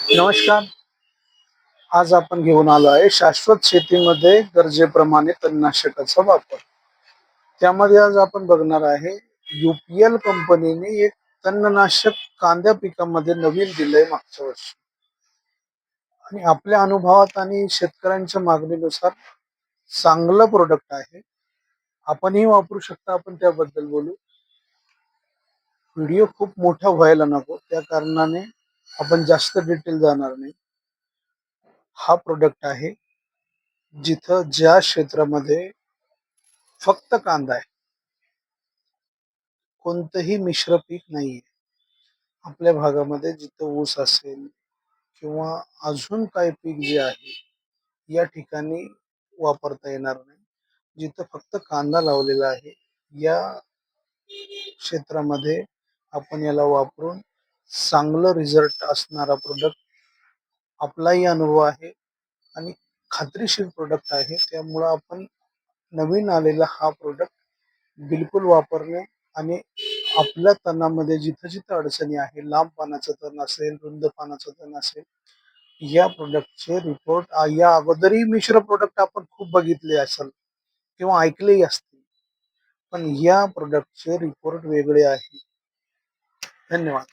नमस्कार. आज आपण घेऊन आलो आहे शाश्वत शेतीमध्ये गरजेप्रमाणे तणनाशकाचा वापर. त्यामध्ये आज आपण बघणार आहे UPL कंपनीने एक तणनाशक कांद्या पिकामध्ये नवीन दिलंय मागच्या वर्षी आणि आपल्या अनुभवात आणि शेतकऱ्यांच्या मागणीनुसार चांगलं प्रोडक्ट आहे. आपणही वापरू शकता. आपण त्याबद्दल बोलू. व्हिडिओ खूप मोठा व्हायला नको त्या कारणाने आपण जास्त डिटेल जाणार नाही. हा प्रोडक्ट आहे जिथं ज्या क्षेत्रामध्ये फक्त कांदा आहे, कोणतंही मिश्र पीक नाहीये. आपल्या भागामध्ये जिथं ऊस असेल किंवा अजून काही पीक जे आहे, या ठिकाणी वापरता येणार नाही. जिथं फक्त कांदा लावलेला आहे, या क्षेत्रामध्ये आपण याला वापरून चांगलं रिझल्ट असणारा प्रोडक्ट आपलाही अनुभव आहे आणि खात्रीशीर प्रोडक्ट आहे. त्यामुळं आपण नवीन आलेला हा प्रोडक्ट बिलकुल वापरणे आणि आपल्या तणामध्ये जिथं जिथं अडचणी आहे, लांब पानाचं तण असेल, रुंद पानाचं तण असेल, या प्रोडक्टचे रिपोर्ट या अगोदरही मिश्र प्रोडक्ट आपण खूप बघितले असेल किंवा ऐकलेही असतील, पण या प्रोडक्टचे रिपोर्ट वेगळे आहे. धन्यवाद.